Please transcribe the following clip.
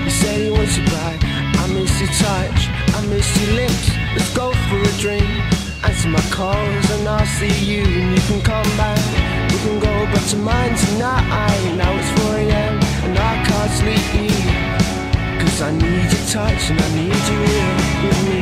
He said he wants you back. I miss your touch, I miss your lips. Let's go for a drink. Answer my calls and I'll see you. And you can come back. We can go back to mine tonight. Now it's 4 AM and I can't sleep. 'Cause I need your touch and I need you here with me.